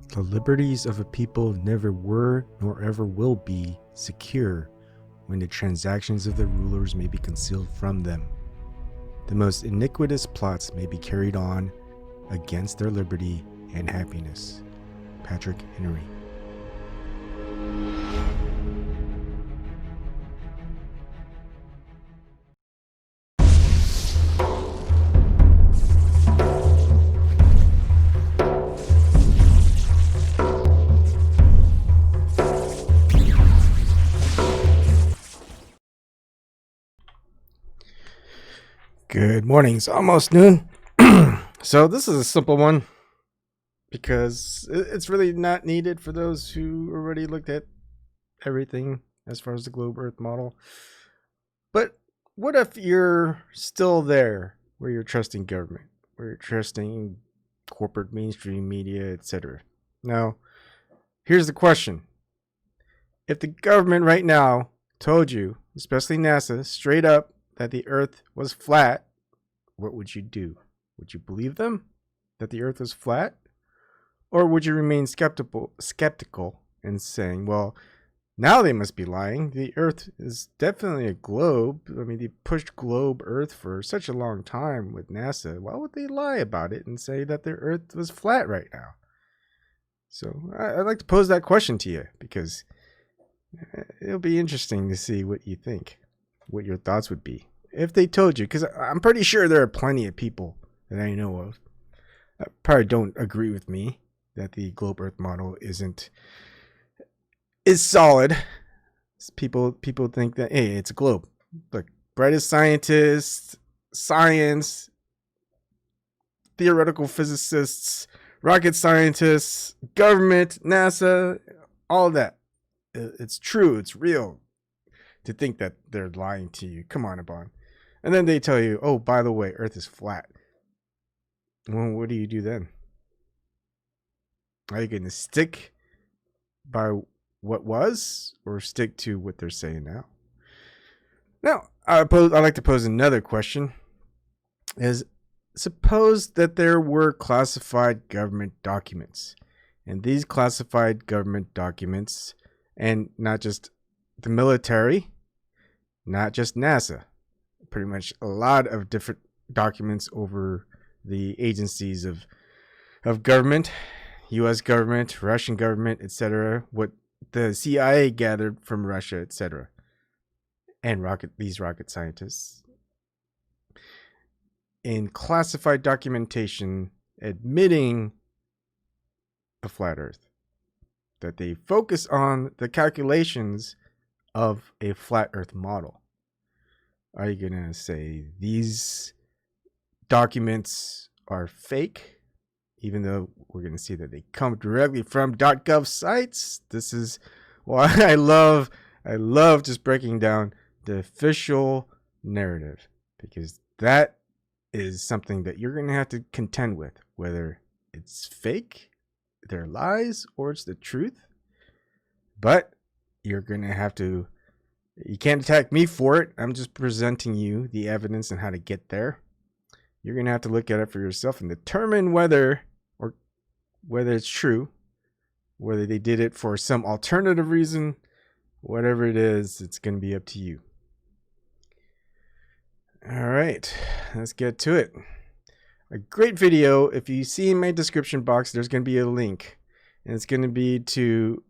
The liberties of a people never were nor ever will be secure when the transactions of the rulers may be concealed from them. The most iniquitous plots may be carried on against their liberty and happiness. Patrick Henry. Good morning. It's almost noon. So this is a simple one because it's really not needed for those who already looked at everything as far as the globe earth model. But what if you're still there where you're trusting government, where you're trusting corporate mainstream media, etc.? Now, here's the question. If the government right now told you, especially NASA, straight up that the earth was flat, what would you do? Would you believe them that the earth was flat? Or would you remain skeptical and saying, well, now they must be lying. The earth is definitely a globe. I mean, they pushed globe earth for such a long time with NASA. Why would they lie about it and say that the earth was flat right now? So I'd like to pose that question to you because it'll be interesting to see what you think, what your thoughts would be if they told you, because I'm pretty sure there are plenty of people that I know of that probably don't agree with me that the globe earth model is solid. People think that, hey, it's a globe. Look, brightest scientists, science, theoretical physicists, rocket scientists, government, NASA, all that. It's true. It's real to think that they're lying to you. Come on, Abon. And then they tell you, oh, by the way, Earth is flat. Well, what do you do then? Are you going to stick by what was or stick to what they're saying now? Now, I'd like to pose another question. Is suppose that there were classified government documents. And these classified government documents, and not just the military, not just NASA, pretty much a lot of different documents over the agencies of government, U.S. government, Russian government, etc., what the CIA gathered from Russia, etc., and these rocket scientists, in classified documentation admitting a flat Earth, that they focus on the calculations of a flat Earth model. Are you going to say these documents are fake, even though we're going to see that they come directly from .gov sites? This is why I love just breaking down the official narrative, because that is something that you're going to have to contend with, whether it's fake, they're lies, or it's the truth. But you're going to have to, you can't attack me for it. I'm just presenting you the evidence and how to get there. You're going to have to look at it for yourself and determine whether it's true, whether they did it for some alternative reason. Whatever it is, it's going to be up to you. All right, let's get to it. A great video. If you see in my description box, there's going to be a link, and it's going to be to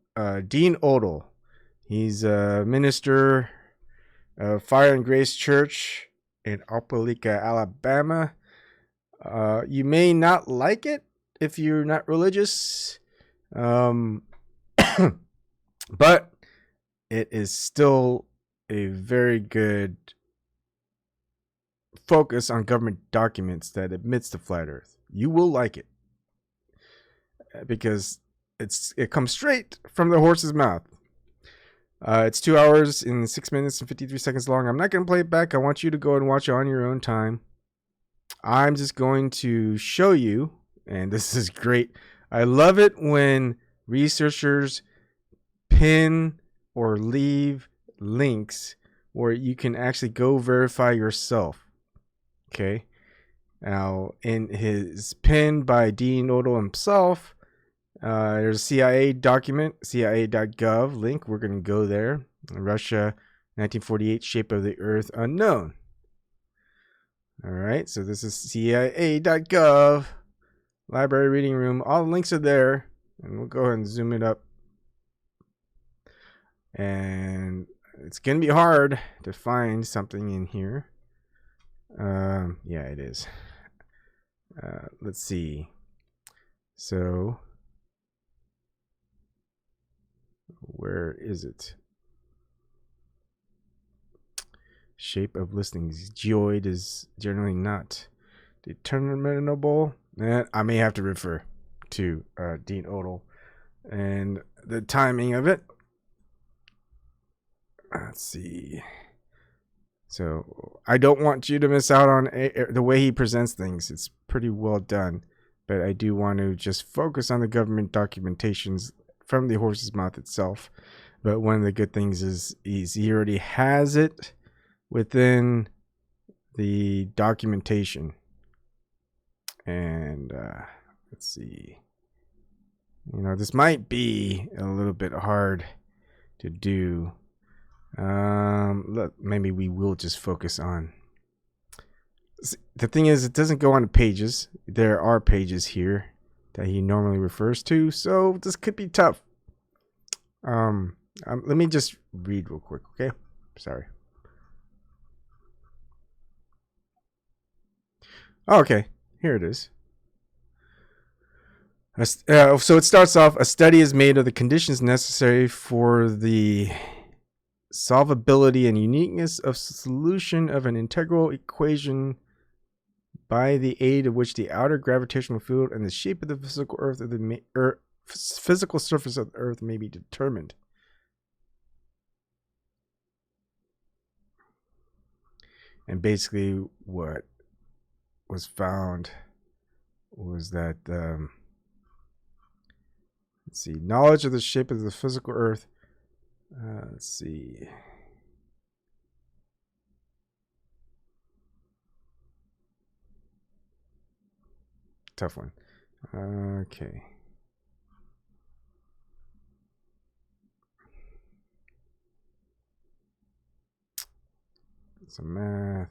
Dean Odle. He's a minister of Fire and Grace Church in Opelika, Alabama. You may not like it if you're not religious, but it is still a very good focus on government documents that admits to flat Earth. You will like it because it comes straight from the horse's mouth. It's 2 hours and 6 minutes and 53 seconds long. I'm not going to play it back. I want you to go and watch it on your own time. I'm just going to show you, and this is great. I love it when researchers pin or leave links where you can actually go verify yourself. Okay. Now, in his pin by Dean Odle himself, There's a CIA document, CIA.gov link. We're going to go there. Russia, 1948, shape of the Earth unknown. All right, so this is CIA.gov, library reading room. All the links are there, and we'll go ahead and zoom it up. And it's going to be hard to find something in here. Yeah, it is. Let's see. So, where is it? Shape of listings. Geoid is generally not determinable. And I may have to refer to Dean Odle and the timing of it. Let's see. So I don't want you to miss out on the way he presents things. It's pretty well done. But I do want to just focus on the government documentations from the horse's mouth itself. But one of the good things is he already has it within the documentation. And let's see. You know, this might be a little bit hard to do. Look, maybe we will just focus on. The thing is, it doesn't go on the pages. There are pages here that he normally refers to, so this could be tough. Let me just read real quick, okay? Sorry. Oh, okay, here it is. So it starts off, a study is made of the conditions necessary for the solvability and uniqueness of solution of an integral equation by the aid of which the outer gravitational field and the shape of the physical Earth of the physical surface of the Earth may be determined. And basically what was found was that let's see, knowledge of the shape of the physical Earth. Let's see. Tough one. Okay. Some math.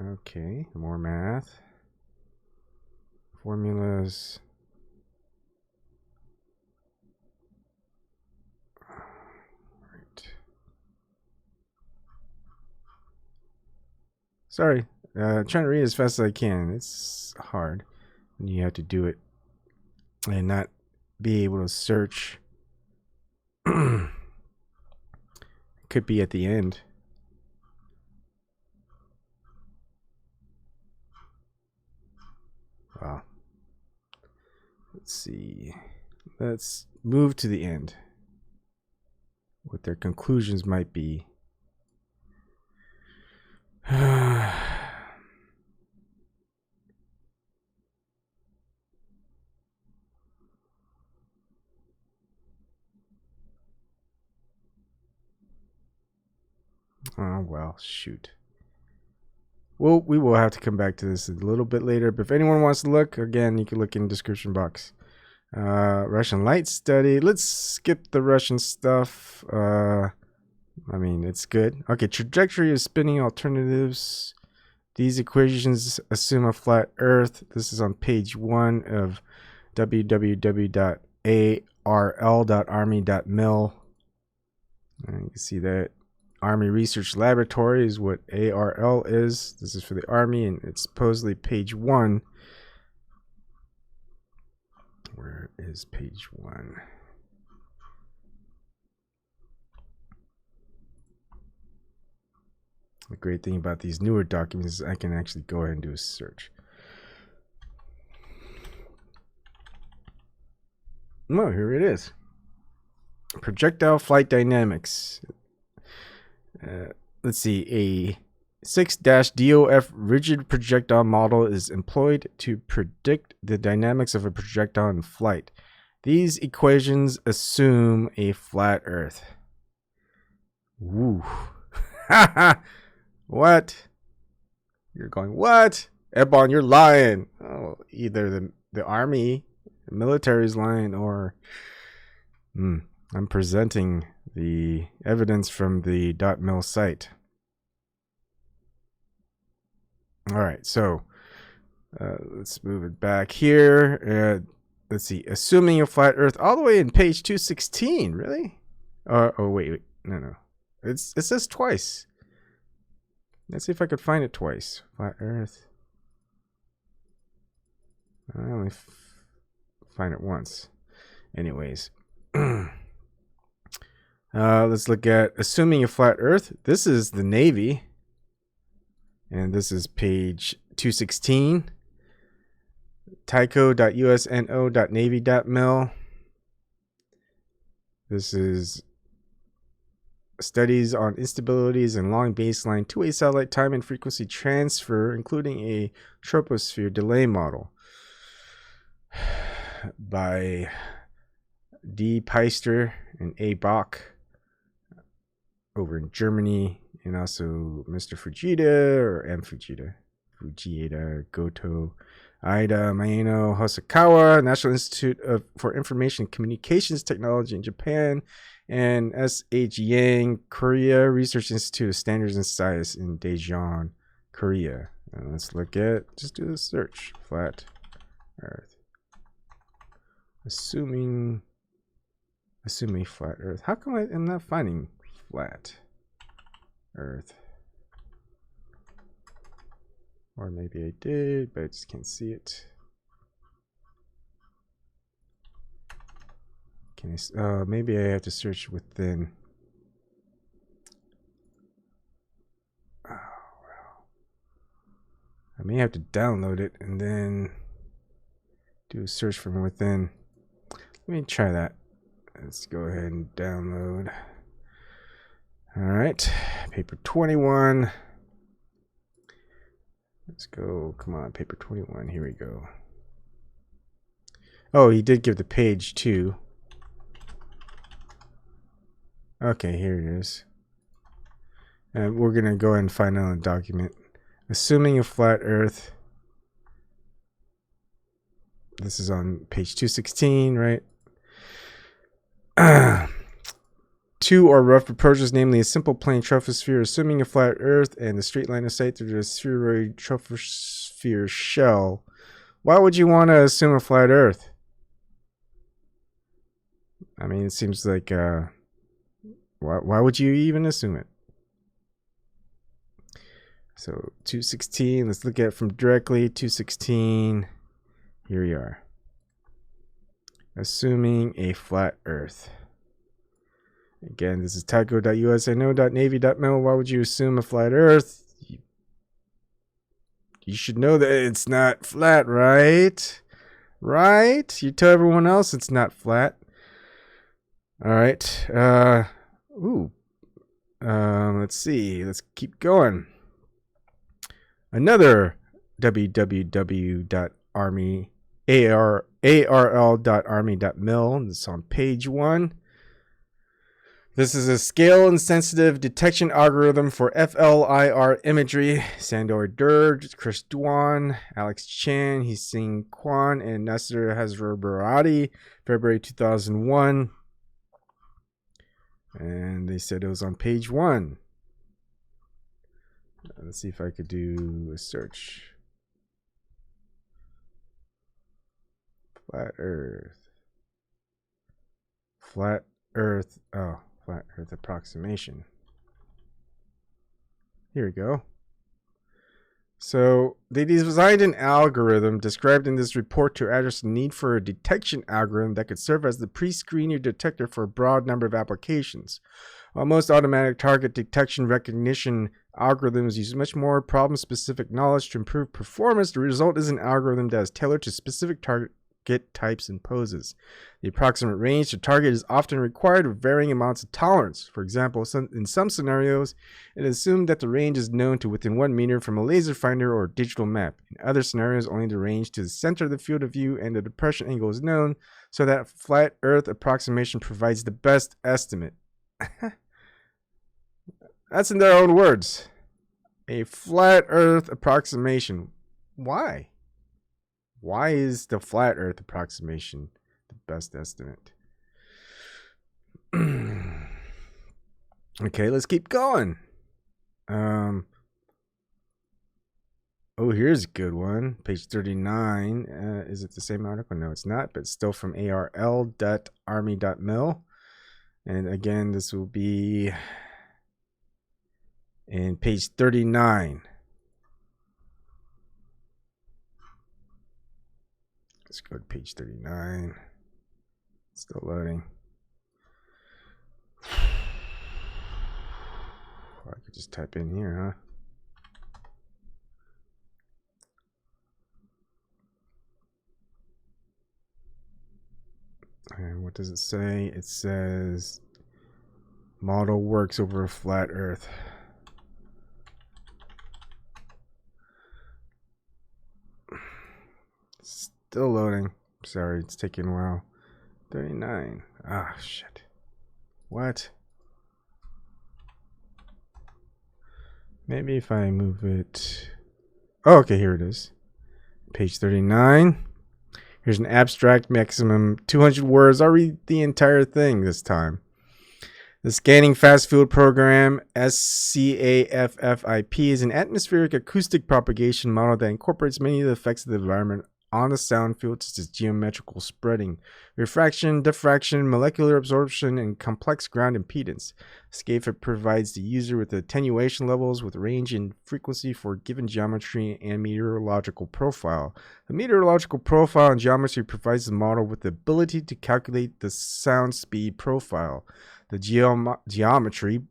Okay, more math. Formulas. Right. Sorry. Trying to read as fast as I can. It's hard when you have to do it and not be able to search. Could be at the end. Wow. Let's see. Let's move to the end. What their conclusions might be. Oh, well, shoot. Well, we will have to come back to this a little bit later. But if anyone wants to look, again, you can look in the description box. Russian light study. Let's skip the Russian stuff. I mean, it's good. Okay, trajectory of spinning alternatives. These equations assume a flat Earth. This is on page 1 of www.arl.army.mil. And you can see that Army Research Laboratory is what ARL is. This is for the Army, and it's supposedly page 1. Where is page 1? The great thing about these newer documents is I can actually go ahead and do a search. Oh, here it is. Projectile flight dynamics. Let's see. A 6-DOF rigid projectile model is employed to predict the dynamics of a projectile in flight. These equations assume a flat Earth. Woo. What? You're going, what? Ebon, you're lying. Oh, either the army, the military's line, or I'm presenting the evidence from the .mil site. All right, so let's move it back here. Let's see, assuming a flat Earth, all the way in page 216. Really? Oh wait, no. It says twice. Let's see if I could find it twice. Flat Earth. I only find it once. Anyways. Let's look at assuming a flat Earth. This is the Navy. And this is page 216. tyco.usno.navy.mil. This is studies on instabilities and long baseline two-way satellite time and frequency transfer, including a troposphere delay model by D. Peister and A. Bach over in Germany, and also Mr. Fujita or M. Fujita, Goto, Aida Maeno Hosokawa, National Institute for Information Communications Technology in Japan, and S.H. Yang, Korea Research Institute of Standards and Science in Daejeon, Korea. And let's look at, just do a search, flat Earth. Assuming flat Earth. How come I'm not finding flat Earth? Or maybe I did, but I just can't see it. Can I? Maybe I have to search within. Oh well. I may have to download it and then do a search from within. Let me try that. Let's go ahead and download. All right, paper 21. Let's go. Come on, paper 21. Here we go. Oh, he did give the page too. Okay, here it is. And we're going to go ahead and find out the document. Assuming a flat Earth. This is on page 216, right? Two or rough approaches, namely a simple plane troposphere, assuming a flat Earth, and the straight line of sight through the spheroid troposphere shell. Why would you want to assume a flat Earth? I mean, it seems like, why would you even assume it? So 216, let's look at it from directly. 216, here we are. Assuming a flat Earth. Again, this is tyco.usno.navy.mil. Why would you assume a flat Earth? You should know that it's not flat, right? Right? You tell everyone else it's not flat. All right. Let's see. Let's keep going. Another www.arl.army.mil. This is on page 1. This is a scale-insensitive detection algorithm for FLIR imagery. Sandor Durd, Chris Dwan, Alex Chan, Hee-Sing Kwan, and Nasser Hazrabarati, February 2001. And they said it was on page 1. Let's see if I could do a search. Flat Earth. Flat Earth. Oh. Flat Earth approximation. Here we go. So they designed an algorithm described in this report to address the need for a detection algorithm that could serve as the pre-screener detector for a broad number of applications. While most automatic target detection recognition algorithms use much more problem-specific knowledge to improve performance, the result is an algorithm that is tailored to specific target types and poses. The approximate range to target is often required with varying amounts of tolerance. For example, in some scenarios, it is assumed that the range is known to within 1 meter from a laser finder or digital map. In other scenarios, only the range to the center of the field of view and the depression angle is known, so that flat Earth approximation provides the best estimate. That's in their own words. A flat Earth approximation. Why? Why is the flat Earth approximation the best estimate? Okay, let's keep going. Oh, here's a good one. Page 39. Is it the same article? No, it's not, but it's still from arl.army.mil. And again, this will be in page 39. Let's go to page 39. Still loading. I could just type in here, huh? And what does it say? It says model works over a flat Earth. Still loading. Sorry, it's taking a while. 39. Ah, shit. What? Maybe if I move it. Oh, okay, here it is. Page 39. Here's an abstract, maximum 200 words. I'll read the entire thing this time. The Scanning Fast Field Program, SCAFFIP, is an atmospheric acoustic propagation model that incorporates many of the effects of the environment on the sound field, such as geometrical spreading, refraction, diffraction, molecular absorption, and complex ground impedance. SCAFFIP provides the user with attenuation levels with range and frequency for a given geometry and meteorological profile. The meteorological profile and geometry provides the model with the ability to calculate the sound speed profile. The geometry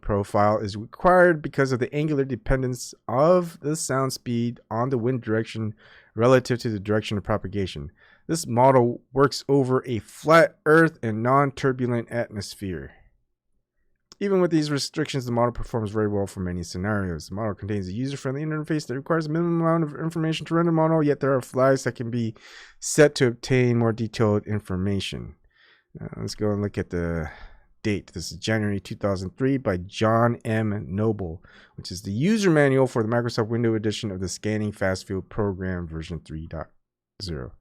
profile is required because of the angular dependence of the sound speed on the wind direction relative to the direction of propagation. This model works over a flat Earth and non-turbulent atmosphere. Even with these restrictions, the model performs very well for many scenarios. The model contains a user-friendly interface that requires a minimum amount of information to run the model, yet there are flags that can be set to obtain more detailed information. Let's go and look at the date. This is January 2003 by John M. Noble, which is the user manual for the Microsoft Windows edition of the Scanning Fast Field Program version 3.0.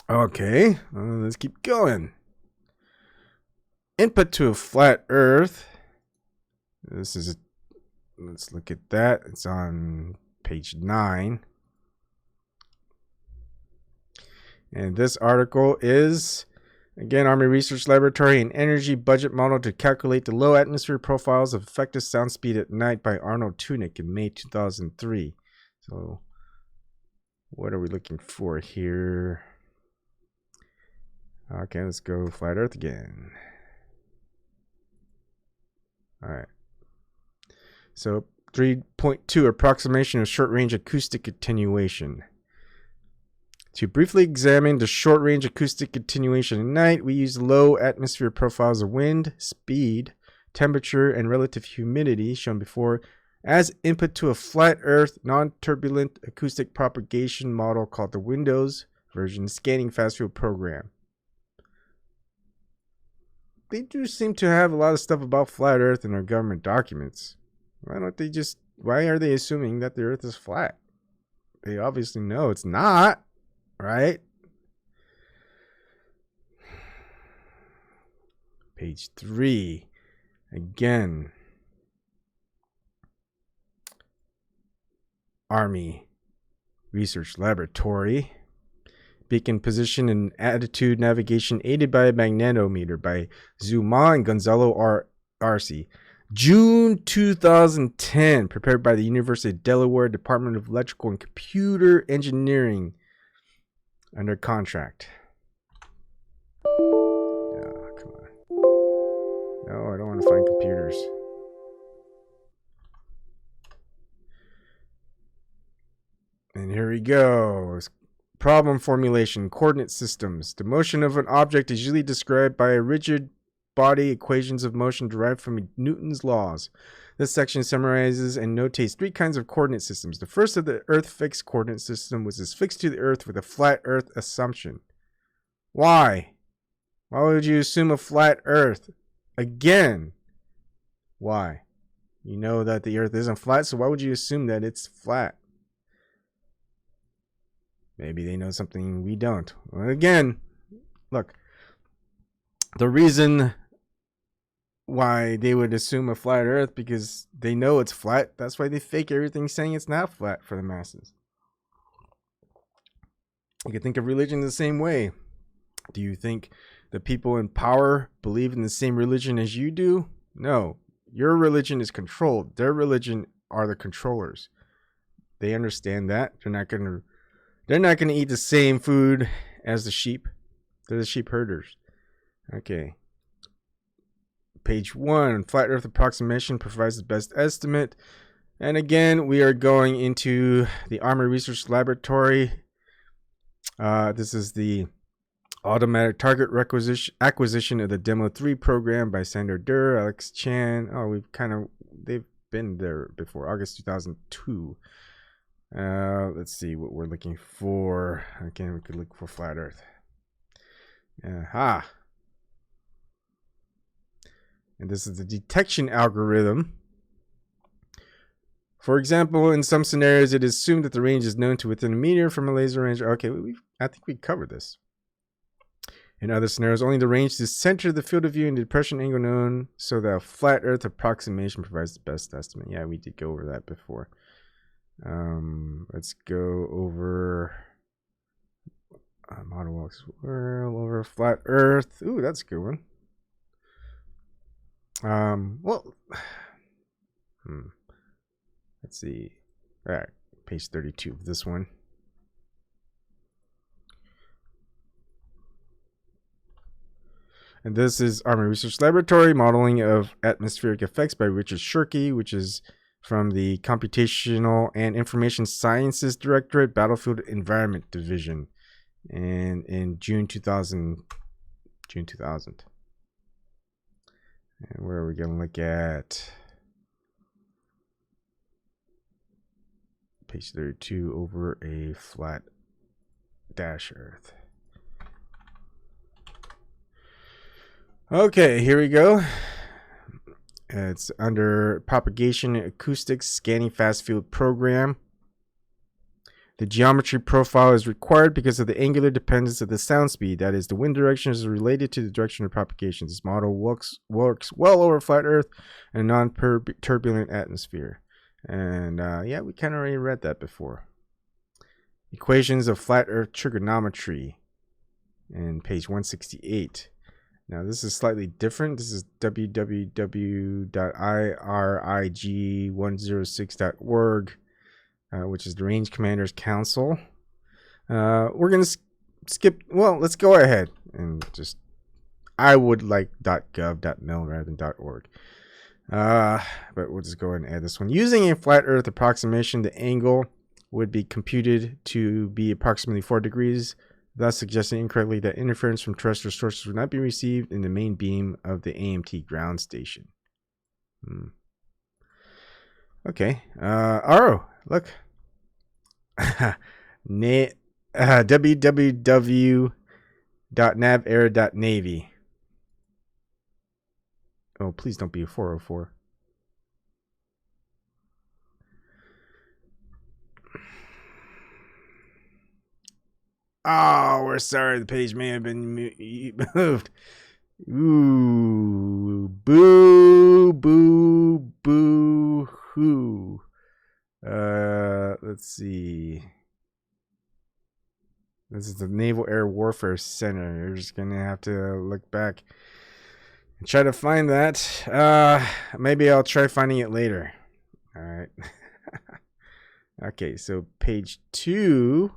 Okay, let's keep going. Input to a flat Earth. Let's look at that. It's on page 9. And this article is, again, Army Research Laboratory, an energy budget model to calculate the low atmosphere profiles of effective sound speed at night by Arnold Tunick in May 2003. So what are we looking for here? Okay, let's go flat Earth again. All right. So 3.2, approximation of short-range acoustic attenuation. To briefly examine the short-range acoustic attenuation at night, we use low atmosphere profiles of wind, speed, temperature, and relative humidity, shown before, as input to a flat Earth, non-turbulent acoustic propagation model called the Windows version Scanning Fast Field Program. They do seem to have a lot of stuff about flat Earth in their government documents. Why are they assuming that the Earth is flat? They obviously know it's not. Right? Page 3. Again. Army Research Laboratory. Beacon position and attitude navigation aided by a magnetometer by Zuma and Gonzalo Arce. June 2010. Prepared by the University of Delaware Department of Electrical and Computer Engineering. Under contract. Oh, come on. No, I don't want to find computers. And here we go. Problem formulation, coordinate systems. The motion of an object is usually described by a rigid body equations of motion derived from Newton's laws. This section summarizes and notates 3 kinds of coordinate systems. The first of the Earth fixed coordinate system was fixed to the Earth with a flat Earth assumption. Why? Why would you assume a flat Earth? Again. Why? You know that the Earth isn't flat, so why would you assume that it's flat? Maybe they know something we don't. Well, again, look, the reason why they would assume a flat earth because they know it's flat. That's why they fake everything saying it's not flat for the masses. You can think of religion the same way. Do you think the people in power believe in the same religion as you do? No. Your religion is controlled. Their religion are the controllers. They understand that. They're not gonna eat the same food as the sheep. They're the sheep herders. Okay. Page 1, flat earth approximation provides the best estimate. And again, we are going into the Army Research Laboratory. This is the automatic target acquisition of the Demo 3 program by Sandor Durr, Alex Chan. Oh, they've been there before, August 2002. Let's see what we're looking for. Again, we could look for flat earth. Aha. And this is the detection algorithm. For example, in some scenarios, it is assumed that the range is known to within a meter from a laser range. Okay, I think we covered this. In other scenarios, only the range to center the field of view and the depression angle known, so that a flat earth approximation provides the best estimate. Yeah, we did go over that before. Let's go over model walks world over flat earth. Ooh, that's a good one. Let's see. All right, page 32 of this one. And this is Army Research Laboratory modeling of atmospheric effects by Richard Shirky, which is from the Computational and Information Sciences Directorate, Battlefield Environment Division, and in June 2000. And where are we going to look at? Page 32 over a flat dash earth. Okay, here we go. It's under propagation acoustics scanning fast field program. The geometry profile is required because of the angular dependence of the sound speed. That is, the wind direction is related to the direction of propagation. This model works well over flat Earth and a non-turbulent atmosphere. And yeah, we kind of already read that before. Equations of flat Earth trigonometry in page 168. Now this is slightly different. This is www.irig106.org. Which is the Range Commanders Council. We're going to skip. Well, let's go ahead and just. I would like .gov.mil rather than .org. But we'll just go ahead and add this one. Using a flat Earth approximation, the angle would be computed to be approximately 4 degrees, thus suggesting incorrectly that interference from terrestrial sources would not be received in the main beam of the AMT ground station. Okay. Look. www.navera.navy. Oh, please don't be a 404. Oh, we're sorry. The page may have been moved. Ooh, boo, boo, boo, hoo. Let's see. This is the Naval Air Warfare Center. You're just gonna have to look back and try to find that. Maybe I'll try finding it later. All right. Okay, so page 2.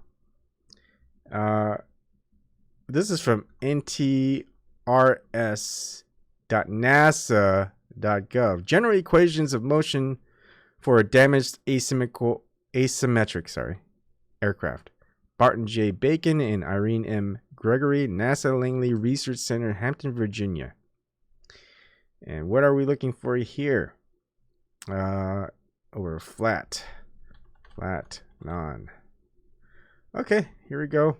This is from ntrs.nasa.gov. General equations of motion for a damaged asymmetric aircraft. Barton J. Bacon and Irene M. Gregory, NASA Langley Research Center, Hampton, Virginia. And what are we looking for here? Over flat, non. Okay, here we go.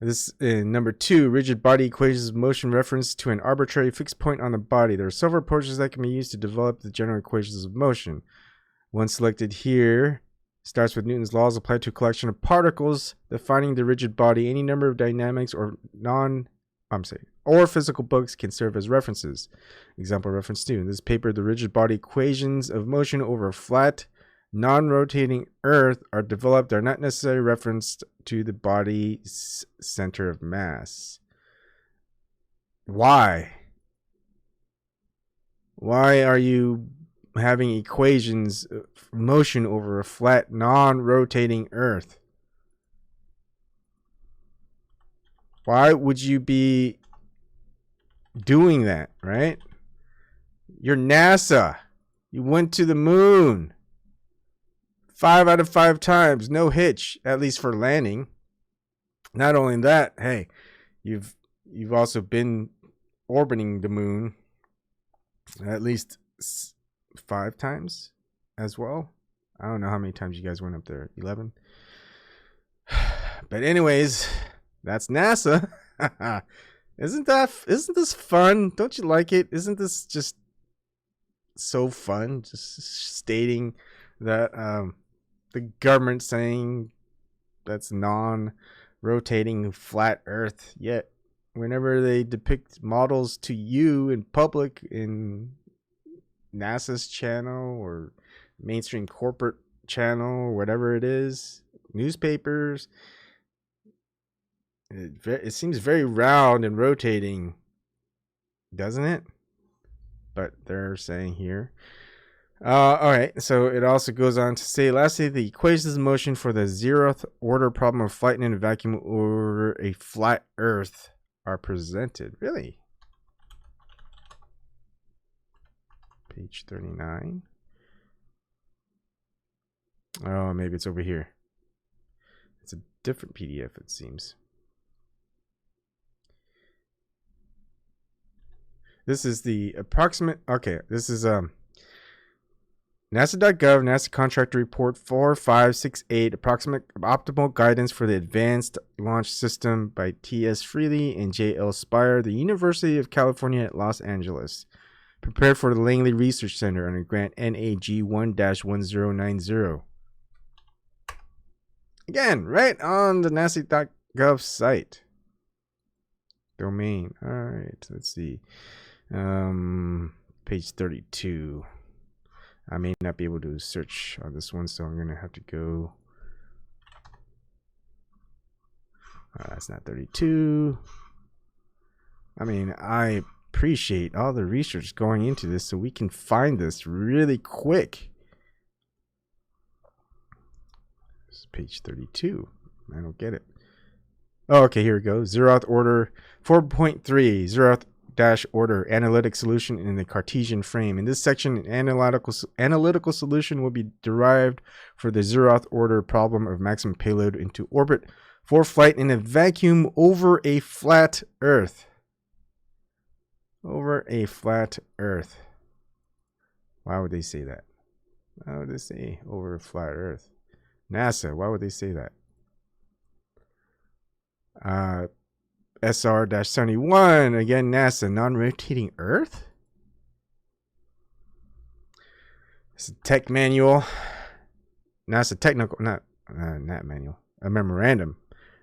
This number 2, rigid body equations of motion reference to an arbitrary fixed point on the body. There are several approaches that can be used to develop the general equations of motion. One selected here Starts with Newton's laws applied to a collection of particles defining the rigid body. Any number of dynamics or physical books can serve as references. Example reference 2. In this paper, the rigid body equations of motion over a flat, non-rotating Earth are developed. Are not necessarily referenced to the body's center of mass. Why? Why are you having equations of motion over a flat, non-rotating Earth? Why would you be doing that, right? You're NASA. You went to the moon 5 out of 5 times, no hitch, at least for landing. Not only that, hey, you've also been orbiting the moon at least 5 times as well. I don't know how many times you guys went up there. 11. But anyways, that's NASA. Isn't this fun? Don't you like it? Isn't this just so fun? Just stating that the government saying that's non-rotating flat Earth, yet whenever they depict models to you in public in NASA's channel or mainstream corporate channel or whatever it is, newspapers, it seems very round and rotating, doesn't it? But they're saying here. All right, so it also goes on to say, lastly, the equations of motion for the 0th order problem of flight in a vacuum over a flat Earth are presented. Really? Page 39. Oh, maybe it's over here. It's a different PDF, it seems. This is the approximate. Okay, this is NASA.gov, NASA Contractor Report 4568, approximate optimal guidance for the Advanced Launch System by T.S. Freely and J.L. Spire, the University of California at Los Angeles. Prepared for the Langley Research Center under grant NAG 1-1090. Again, right on the NASA.gov site. Domain. All right, let's see. Page 32. I may not be able to search on this one, so I'm going to have to go. That's not 32. I mean, I appreciate all the research going into this so we can find this really quick. This is page 32. I don't get it. Oh, okay, here we go. Zeroth order 4.3. Zeroth dash order analytic solution in the Cartesian frame. In this section, an analytical solution will be derived for the zeroth order problem of maximum payload into orbit for flight in a vacuum over a flat Earth. Over a flat Earth. Why would they say that? Why would they say over a flat Earth? NASA, why would they say that? SR-71, again, NASA, non-rotating Earth? It's a tech manual. NASA technical, not manual, a memorandum.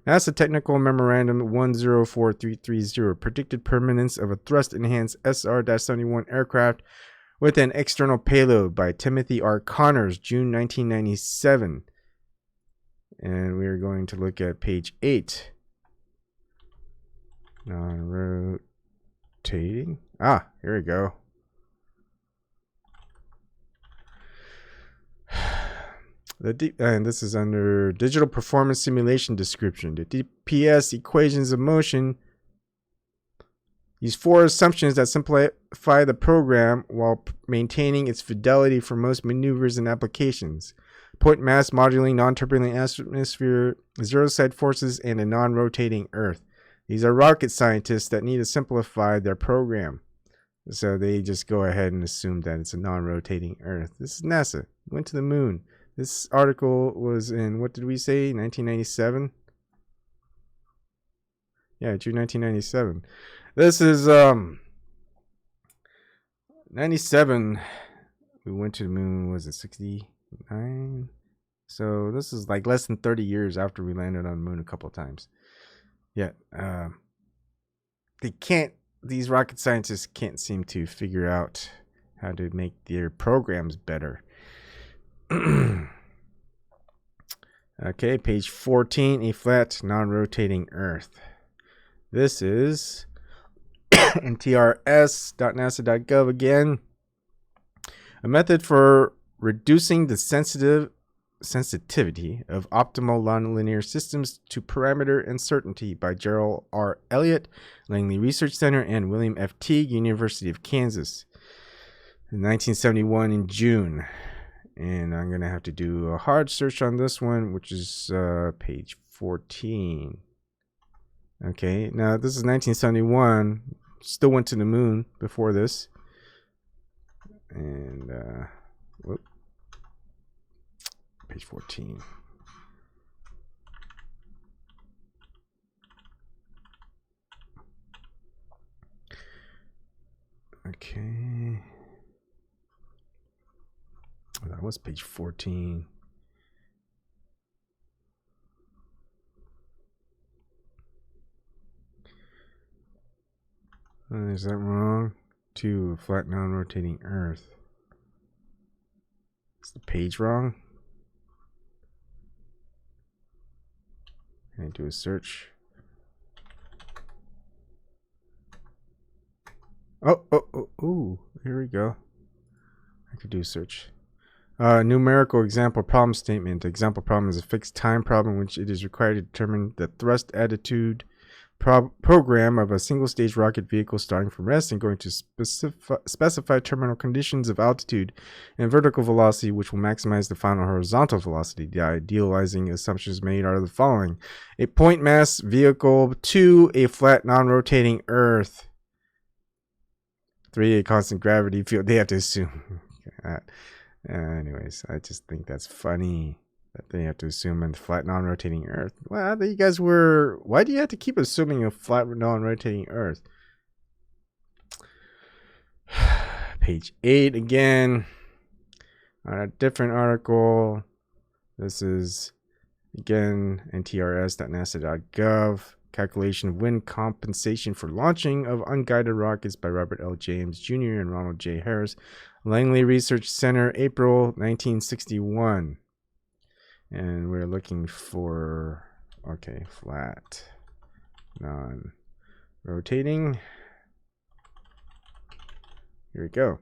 NASA technical memorandum 104330, predicted permanence of a thrust-enhanced SR-71 aircraft with an external payload by Timothy R. Connors, June 1997. And we are going to look at page 8. Non-rotating. Ah, here we go. And this is under digital performance simulation description. The DPS equations of motion use 4 assumptions that simplify the program while maintaining its fidelity for most maneuvers and applications. Point mass modeling, non-turbulent atmosphere, zero-side forces, and a non-rotating Earth. These are rocket scientists that need to simplify their program. So they just go ahead and assume that it's a non-rotating Earth. This is NASA. Went to the moon. This article was in, what did we say, 1997? Yeah, June 1997. This is 97. We went to the moon, was it 69? So this is like less than 30 years after we landed on the moon a couple of times. Yet, these rocket scientists can't seem to figure out how to make their programs better. Okay, page 14, a flat, non-rotating Earth. This is ntrs.nasa.gov again. A method for reducing the sensitivity of optimal nonlinear systems to parameter uncertainty by Gerald R. Elliott, Langley Research Center, and William F. Teague, University of Kansas. In 1971 in June. And I'm going to have to do a hard search on this one, which is page 14. Okay, now this is 1971. Still went to the moon before this. And, whoop. Page 14. Okay. Oh, that was page 14. Is that wrong? To a flat non-rotating Earth. Is the page wrong? Can I do a search? Oh, here we go. I could do a search. Numerical example problem statement. The example problem is a fixed time problem in which it is required to determine the thrust attitude program of a single stage rocket vehicle starting from rest and going to specify terminal conditions of altitude and vertical velocity, which will maximize the final horizontal velocity. The idealizing assumptions made are the following: a point mass vehicle, 2, a flat non-rotating Earth, 3, a constant gravity field. They have to assume. Anyways, I just think that's funny that they have to assume a flat non-rotating Earth. Well, you guys were... Why do you have to keep assuming a flat non-rotating Earth? Page 8 again. On a different article. This is, again, ntrs.nasa.gov. Calculation of wind compensation for launching of unguided rockets by Robert L. James Jr. and Ronald J. Harris. Langley Research Center, April 1961. And we're looking for, okay, flat, non-rotating. Here we go.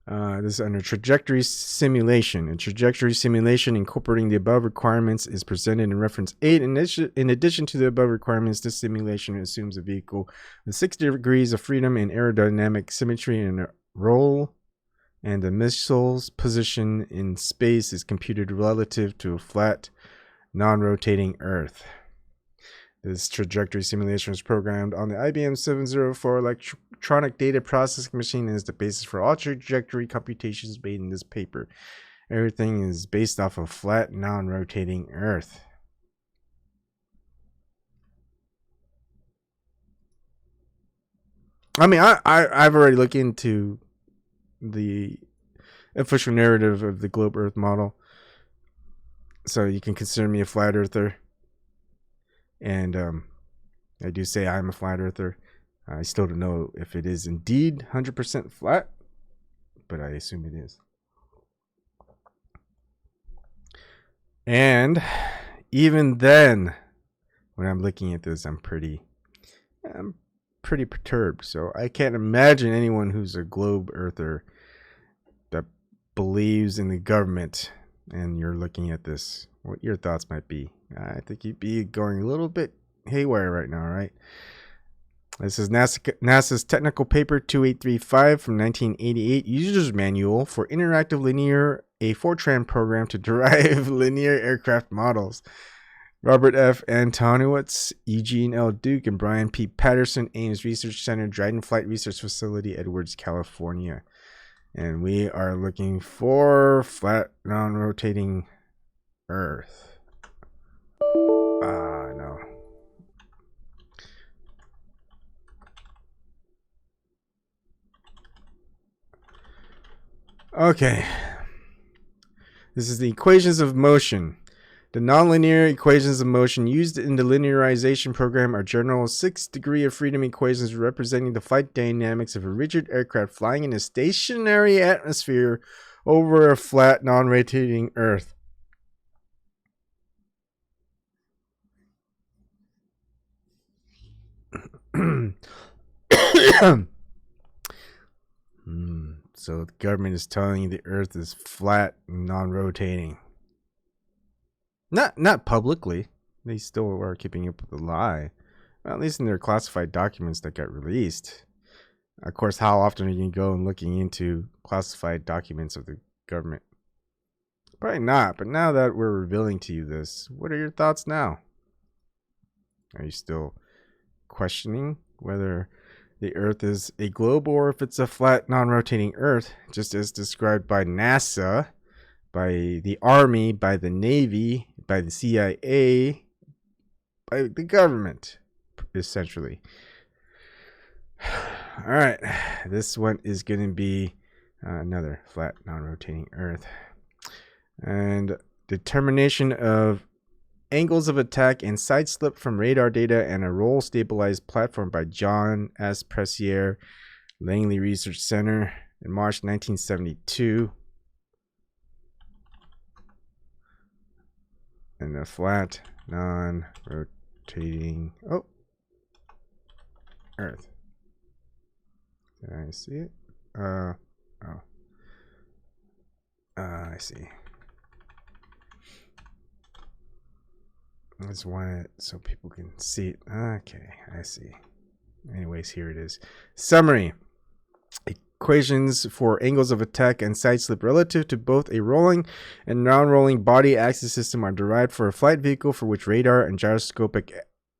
This is under trajectory simulation. A trajectory simulation incorporating the above requirements is presented in reference 8. In addition to the above requirements, this simulation assumes a vehicle with 6 degrees of freedom and aerodynamic symmetry in a roll, and the missile's position in space is computed relative to a flat, non-rotating Earth. This trajectory simulation was programmed on the IBM 704 electronic data processing machine and is the basis for all trajectory computations made in this paper. Everything is based off a flat, non-rotating Earth. I mean, I've already looked into the official narrative of the globe Earth model, so you can consider me a flat earther. And I do say I'm a flat earther. I still don't know if it is indeed 100% flat, but I assume it is. And even then, when I'm looking at this, I'm pretty perturbed. So I can't imagine anyone who's a globe earther that believes in the government and you're looking at this, what your thoughts might be. I think you'd be going a little bit haywire right now, right? This is NASA's technical paper 2835 from 1988, User's Manual for Interactive Linear, a Fortran program to derive linear aircraft models. Robert F. Antonowitz, Eugene L. Duke, and Brian P. Patterson, Ames Research Center, Dryden Flight Research Facility, Edwards, California. And we are looking for flat, non-rotating Earth. No. Okay. This is the equations of motion. The nonlinear equations of motion used in the linearization program are general 6 degree of freedom equations representing the flight dynamics of a rigid aircraft flying in a stationary atmosphere over a flat, non-rotating Earth. So the government is telling you the Earth is flat and non-rotating. Not publicly. They still are keeping up with the lie. Well, at least in their classified documents that got released. Of course, how often are you go and looking into classified documents of the government? Probably not. But now that we're revealing to you this, what are your thoughts now? Are you still questioning whether the Earth is a globe or if it's a flat, non-rotating Earth, just as described by NASA, by the Army, by the Navy, by the CIA, by the government, essentially? All right, this one is going to be another flat, non-rotating Earth. And determination of angles of attack and side slip from radar data and a roll stabilized platform by John S. Pressier, Langley Research Center in March 1972. And a flat, non-rotating Earth. Did I see it? I see. I just want it so people can see it. Okay, I see. Anyways, here it is. Summary. Equations for angles of attack and side slip relative to both a rolling and non-rolling body axis system are derived for a flight vehicle for which radar and gyroscopic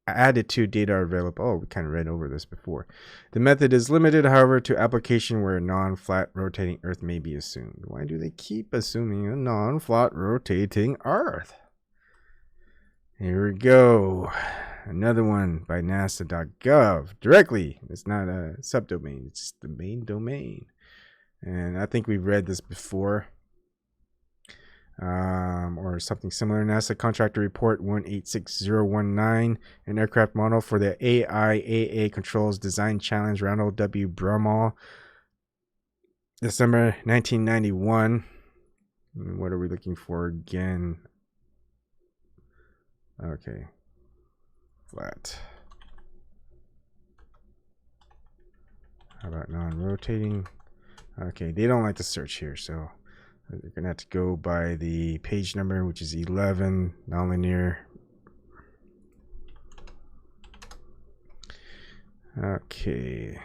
attitude data are available. Oh, we kind of read over this before. The method is limited, however, to application where a non-flat rotating Earth may be assumed. Why do they keep assuming a non-flat rotating Earth? Here we go. Another one by nasa.gov directly. It's not a subdomain, it's just the main domain. And I think we've read this before. Or something similar. NASA Contractor Report 186019, an aircraft model for the AIAA Controls Design Challenge, Ronald W. Brummel, December 1991. And what are we looking for again? Okay. Flat. How about non-rotating? Okay, they don't like to search here, so they're going to have to go by the page number, which is 11, nonlinear. Okay.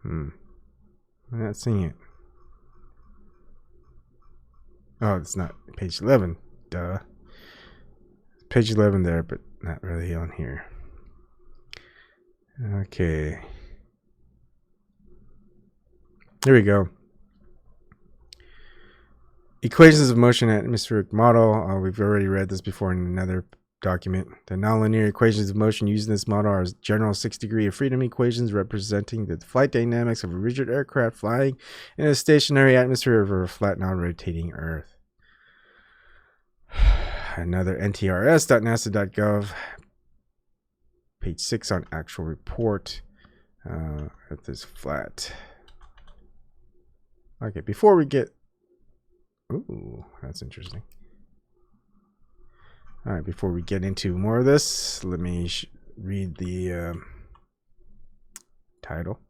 I'm not seeing it. Oh, it's not page 11. Duh. Page 11 there, but not really on here. Okay. Here we go. Equations of motion atmospheric model. We've already read this before in another document. The nonlinear equations of motion used in this model are general 6 degree of freedom equations representing the flight dynamics of a rigid aircraft flying in a stationary atmosphere over a flat, non-rotating Earth. Another ntrs.nasa.gov, page 6 on actual report. Earth is flat. Okay, before we get... Ooh, that's interesting. All right, before we get into more of this, let me read the title.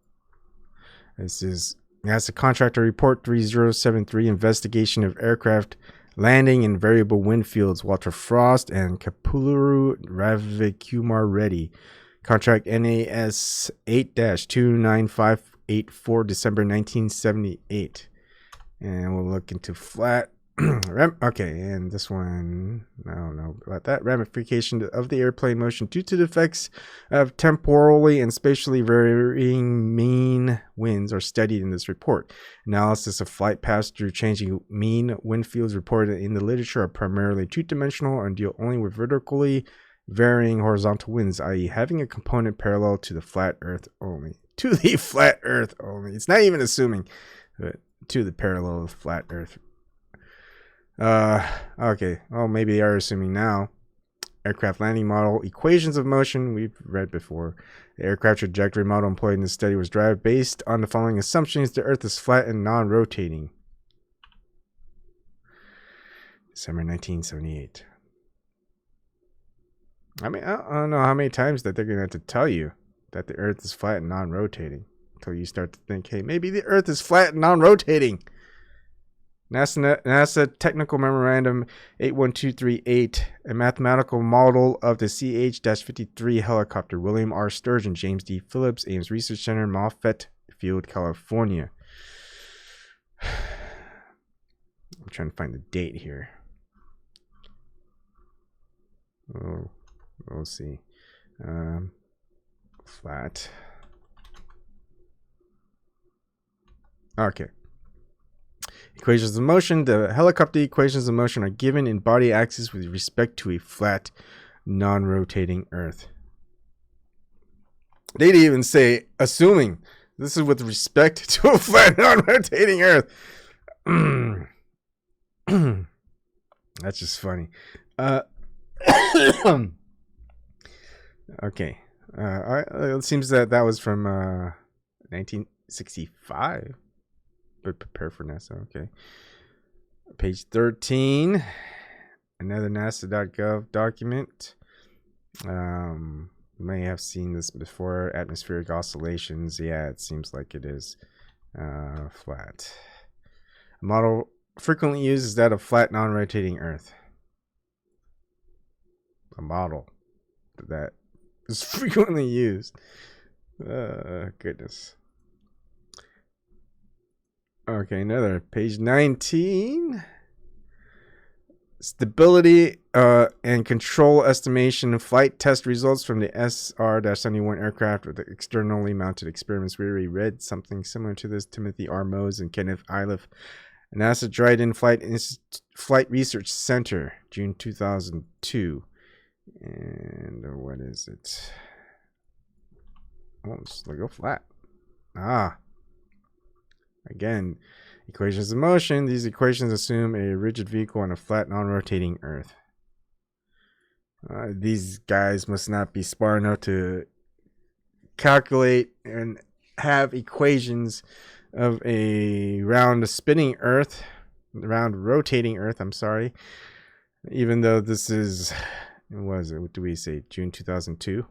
This is NASA Contractor Report 3073, Investigation of Aircraft Landing in Variable Wind Fields, Walter Frost and Kapuluru Ravikumar Reddy. Contract NAS 8-29584, December 1978. And we'll look into flat. Okay, and this one, I don't know about that. Ramification of the airplane motion due to the effects of temporally and spatially varying mean winds are studied in this report. Analysis of flight paths through changing mean wind fields reported in the literature are primarily two-dimensional and deal only with vertically varying horizontal winds, i.e. having a component parallel to the flat Earth only. To the flat Earth only. It's not even assuming, but to the parallel of flat Earth. Okay. Well, maybe they are assuming now. Aircraft landing model, equations of motion, we've read before. The aircraft trajectory model employed in this study was derived based on the following assumptions. The Earth is flat and non-rotating. December 1978. I mean, I don't know how many times that they're going to have to tell you that the Earth is flat and non-rotating until you start to think, hey, maybe the Earth is flat and non-rotating. NASA Technical Memorandum 81238, a mathematical model of the CH-53 helicopter. William R. Sturgeon, James D. Phillips, Ames Research Center, Moffett Field, California. I'm trying to find the date here. Oh, we'll see. Flat. Okay. Equations of motion. The helicopter equations of motion are given in body axis with respect to a flat, non-rotating Earth. They didn't even say assuming. This is with respect to a flat, non-rotating Earth. That's just funny. Okay. It seems that was from 1965. But prepare for NASA. Okay. Page 13. Another NASA.gov document. You may have seen this before. Atmospheric oscillations. Yeah, it seems like it is flat. A model frequently used is that of flat, non-rotating Earth. A model that is frequently used. Goodness. Okay, another page 19. Stability and control estimation. Flight test results from the SR-71 aircraft with the externally mounted experiments. We already read something similar to this. Timothy R. Mose and Kenneth Iliff. NASA Dryden Flight Research Center, June 2002. And what is it? Oh, let's go flat. Again, equations of motion. These equations assume a rigid vehicle on a flat, non-rotating Earth. These guys must not be smart enough to calculate and have equations of a round spinning Earth, round rotating Earth, I'm sorry. Even though this is, what do we say, June 2002?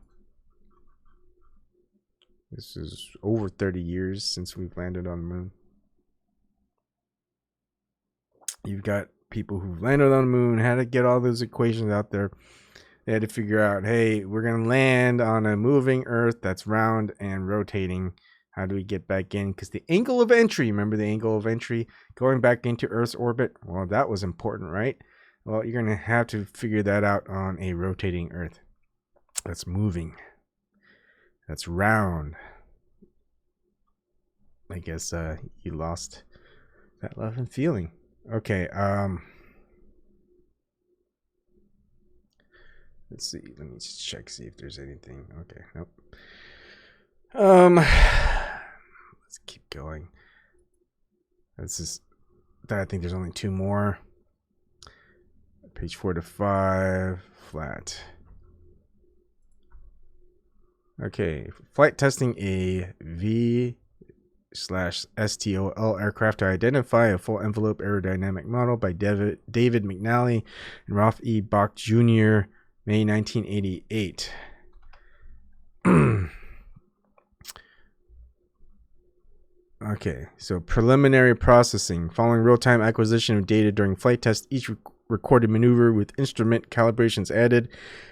This is over 30 years since we've landed on the moon. You've got people who've landed on the moon, had to get all those equations out there. They had to figure out, hey, we're going to land on a moving Earth that's round and rotating. How do we get back in? Because the angle of entry, remember the angle of entry going back into Earth's orbit? Well, that was important, right? Well, you're going to have to figure that out on a rotating Earth that's moving. That's round. I guess you lost that love and feeling. Okay, let's see. Let me just check, see if there's anything. Okay, nope. Let's keep going. This is, I think there's only two more. Page 4 to 5, flat. Okay, flight testing a V/STOL aircraft to identify a full envelope aerodynamic model by David McNally and Ralph E. Bach Jr., May 1988. Okay, so preliminary processing. Following real-time acquisition of data during flight test, each recorded maneuver with instrument calibrations added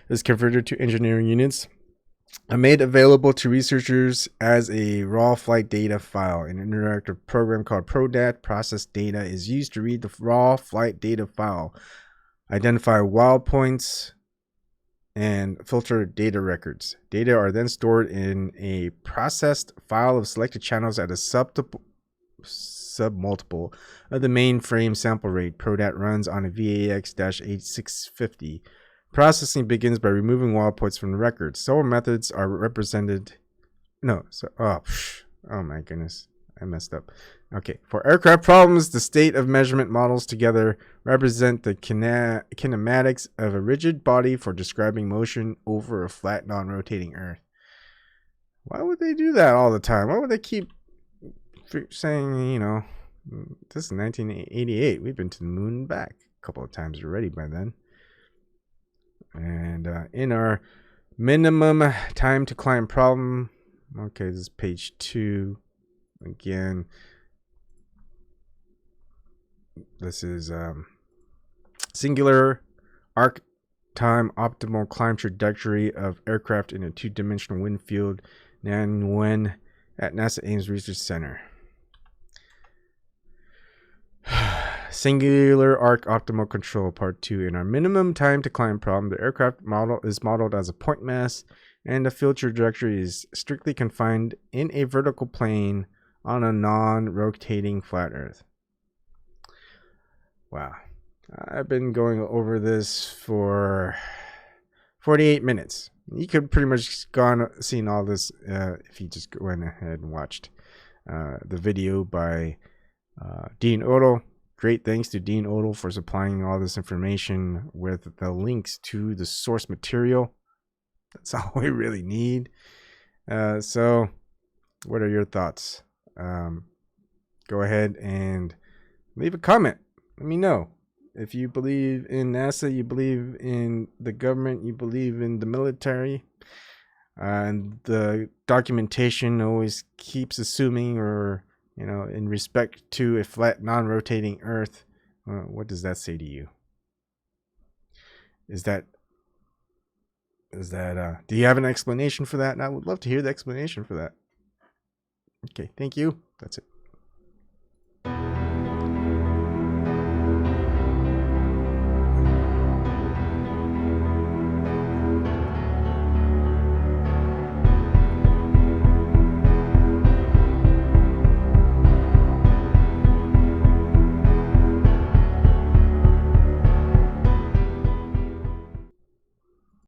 is converted to engineering units and made available to researchers as a raw flight data file. An interactive program called ProDat process data is used to read the raw flight data file, identify wild points, and filter data records. Data are then stored in a processed file of selected channels at a submultiple of the mainframe sample rate. ProDat runs on a VAX-8650 Processing begins by removing wall points from the record. Several methods are represented. No, so oh my goodness, I messed up. Okay, for aircraft problems, the state of measurement models together represent the kinematics of a rigid body for describing motion over a flat, non-rotating Earth. Why would they do that all the time? Why would they keep saying, you know, this is 1988. We've been to the moon and back a couple of times already by then. And in our minimum time to climb problem, okay, this is page 2. Again, this is singular arc time optimal climb trajectory of aircraft in a 2-dimensional wind field when at NASA Ames Research Center. Singular arc optimal control part 2. In our minimum time to climb problem, the aircraft model is modeled as a point mass, and the field trajectory is strictly confined in a vertical plane on a non-rotating flat Earth. Wow. I've been going over this for 48 minutes. You could pretty much seen all this if you just went ahead and watched the video by Dean Odle. Great thanks to Dean Odle for supplying all this information with the links to the source material. That's all we really need. So what are your thoughts? Go ahead and leave a comment. Let me know. If you believe in NASA, you believe in the government, you believe in the military, and the documentation always keeps assuming, or, you know, in respect to a flat, non-rotating Earth, what does that say to you? Is that, do you have an explanation for that? And I would love to hear the explanation for that. Okay, thank you. That's it.